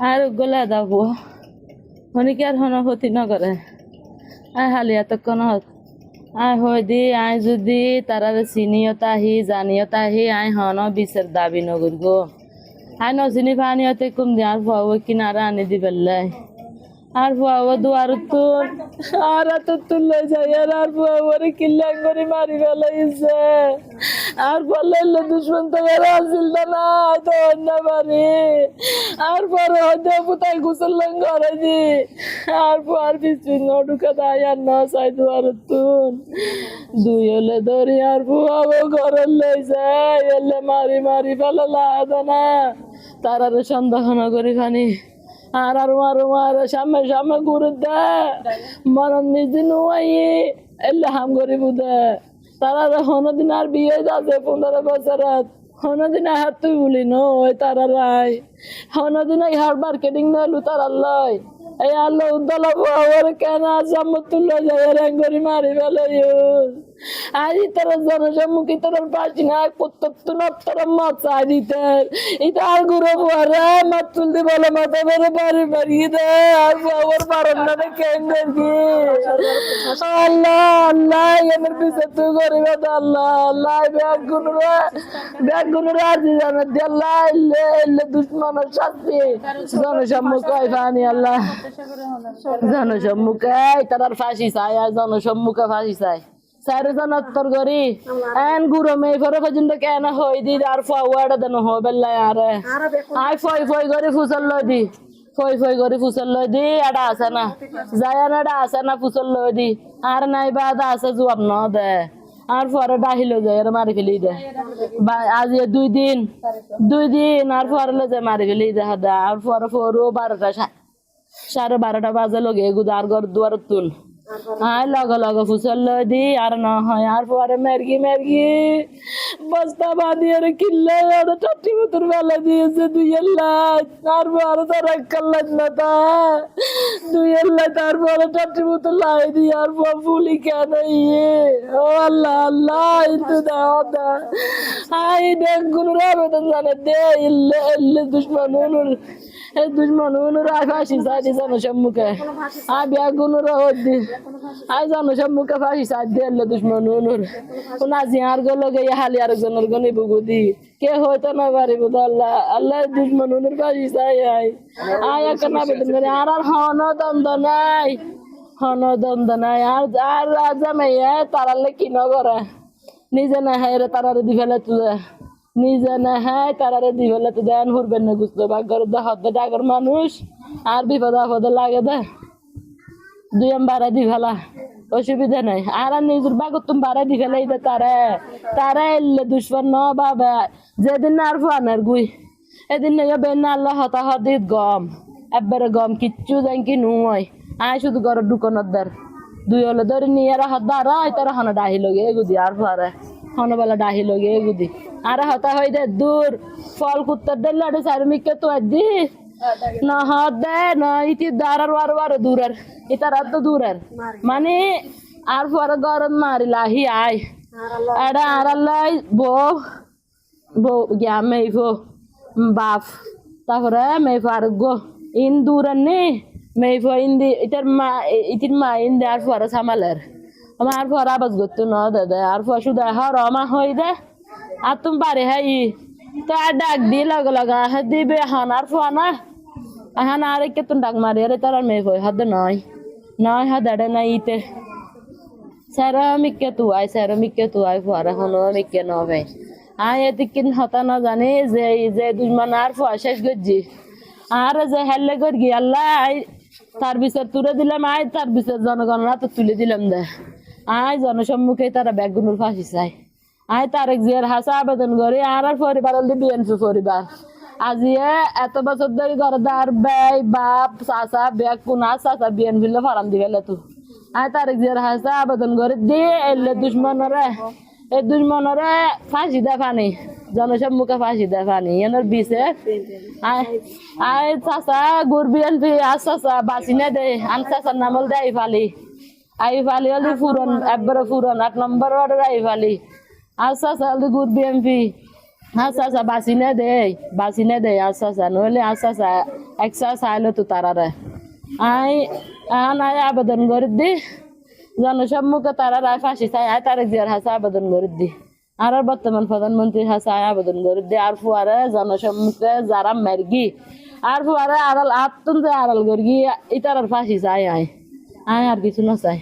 আর গলা দাবো হনিকে আর হন ক্ষতি নকরে আয় হালি এতক্ষণ আয় হয় দি আয় যদি তারারে চিনিও তাহি জানিও তাহি আয় হন বিচার দাবি নগর গো আয় নচিনি পানি হতে কম দি আর ভাবো কিনারা আনি দি পেলাই আর ভাবো দুয়ার তুল আর এত তুললে যাই আর ভাবরে কিল্লাং করে মারি ফেলাইছে আর বললে দুশ্মন তো বেড়ে আসছিল না তো অন্য বাড়ি আর পরে হয়তো পুতাই গুছলাম ঘরে দি আর পর বিচ্ছিন্ন ঢুকে দেয় আর না চাই দুয়ার তুল দুই হলে ধরি আর ভাবো ঘরের লই যায় এলে মারি মারি ফেলা লাদা না তারারে সন্দেহ না করি খানি আর আর সামনে সামনে ঘুরে দে মরণ নিজে নুয়াই এলে হাম করি বুধে তারা হনদিন আর বিয়ে যাচ্ছে 15 বছরত হনদিন হাত তুই বলি নয় তারা রাই হনদিন হার মার্কেটিং নলু তারা লয় এই আল্লাহ উদ্দলা বাবার কেন সামতুল্লাহ যায় রেঙ্গরি মারি ফেলে আজ তারা জনসম্মুখী তার পাচ্ছি না প্রত্যেক নত্তর মত চাই দিতে এটা আর ঘুরে পরে মাত তুলতে বলে মাথা বেড়ে বাড়ি মারিয়ে দেয় আর বাবার পারেন না কেন দেখি আল্লাহ আল্লাহ এদের পিছিয়ে তুই গরিব আল্লাহ আল্লাহ ব্যাগ গুনুরা আর জানে আল্লাহ এলে দুশ্মনের শাস্তি জনসম্মুখে ফানি আল্লাহ জনসম্মুখে তার ফাঁসি চাই আর জনসম্মুখে ফাঁসি চাই চারিজন উত্তর করি এন গুরু মেয়ে ফরে পর্যন্ত কেন হই দি আর ফাওয়াড়া দেন হো বেল্লাই আরে আই ফই ফই করে ফুসল লই দি ফই ফই করে ফুসল লই দি আডা আছে না যায় না আডা আছে না ফুসল লই দি আর নাই বাদ আছে জবাব ন দে আর পরে ডাহিলো যায় আর মারি ফেলি দে আজ 2 দিন আর পরে লো যায় মারি ফেলি দে হাদা আর পরে ফরো 12টা 12:30 বাজে লগে গুদার ঘর দুয়ার তুল আয় লগে লগে ফুসল লই দি আর না হয় আর পরে মেরগি বস্তা বাঁধিয়ে কিল্লে টটি বুতুর বেলা দিয়েছে 2 লাখ আর পরে তো রাখলাম না তা 2 লাখ তারপরে টটি বুতুর লাই দি আর ফুলি কেন ও আল্লাহ আল্লাহ ইন্তু দাও দা আই দেখ গুনুরা বেতন জানে দে ইল্লে দুশ্মন ফাঁসি চাই দি জনসম্মুখে আই ব্যাগ গুনুরা হদ্দি আই জনসম্মুখে ফাঁসি চাই দি এলে দুশ্মন আজি আর লগে হালি আরেকজনের গনি বুগুদি কে হইতো না পারিব আল্লাহ আল্লাহ দুশ্মন ফাঁসি চাই আই একটা বেতন করে আর হন দ্বন্দ্ব নাই আর আর রাজা মেয়ে তারালে কি নগরে নিজে না হয় রে তারারে দি ফেলে তুলে নিজে না হয় তারারে দি ফেলে তো দেন হুরবেন না গুছতো বাগর দে হদ্দে ডাগর মানুষ আর বিপদ আপদে লাগে দে 2 বারে দি ফেলা অসুবিধা নাই আর নিজের বাগর তুমি বারে দি ফেলে দে তারা এলে দুশ্মন ন বাবা যেদিন আর ফানার গুই এদিন নাকি বেন আল্লাহ হতাহত গম একবারে গম কিচ্ছু যাই কি নুয় আয় শুধু ঘরের দোকানের দার 2 হলে ধরে নিয়ে হাত দাঁড়া তারা হন ডাহি লগে এগুদি আর পরে হনবেলা ডাহি লগে এগুদি আর হতা হই দে দূর ফল কুত্তর দিলে আরে চারিমিকে তো দি না হাত দে না ইতি দাঁড়ার আর দূরের ইতার তো দূরের মানে আর পরে গরম মারিলাহি আয় এটা আর আল্লাহ বউ গিয়া মেইফো বাপ তারপরে মেইফো আর গো ইন দূরের নি মেইফো ইন্দি ইতির মা ইন্দি আর পরে সামালের আমার আর পরে আবাজ করতো না দাদা আর পর শুধু হর মা হই দে আর তুমি পারে হাই তো আর ডাক দিয়ে লগে দিবে এখন আর ফোনা এখন আর একে তুমি ডাক মারি আরে তার মেইফো হাত নয় হাত আড়ে নাই ইতে সেরামিকে তু আই পরে হনো মিকে নবে আয় এদিন হতা না জানি যে দুশ্মন আর ফুয়া শেষ করছি আর যে হেললে কর গি আল্লাহ তার বিচার তুলে দিলাম আয় তার বিচার জনগণরা তো তুলে দিলাম দে আয় জনসম্মুখে তারা ব্যাগগুলোর ফাঁসি চাই আয় তারেক জিয়ার হাসা আবেদন করি আর পরিবার বিএনপি পরিবার আজিয়ে এত বছর ধরে ঘরে দার ব্যয় বাপ চাচা ব্যাগ কোনা চাচা বিএনপি ফারাম দিবেলে তো আয় তারেক জিয়ার হাসা আবেদন করে দিয়ে এলে দুশ্মনরে ফাঁসি দে ফানি জনসম্মুখে ফাঁসি দে ফানি এনার বিছে আয় চাচা গুর বিএনপি আর চাচা বাঁচি না দে আন চাচার নামল দে আই ফালি হলি ফুরন একবারে ফুরন 8 নম্বর ওয়ার্ডের আই ফালি আর চাচা হলি গুর বিএনপি আচ্ছা আচ্ছা বাসি না দেই আচ্ছা আচ্ছা নইলে আচ্ছা আচ্ছা একসা চাইলো তো তারারে আই আই আবেদন করে দি জনসম্মুখে তারা ফাঁসি চাই আয় তারেক জিয়ার হাসে আবেদন করে দি আর বর্তমান প্রধানমন্ত্রীর হাসে আয় আবেদন করে দি আর ফুয়ারে জনসম্মুখে যারা মেরগি আর ফুয়ারে আড়াল আত্মন যে আড়াল করি ইতার ফাঁসি চাই আয় আয় আর কিছু না চাই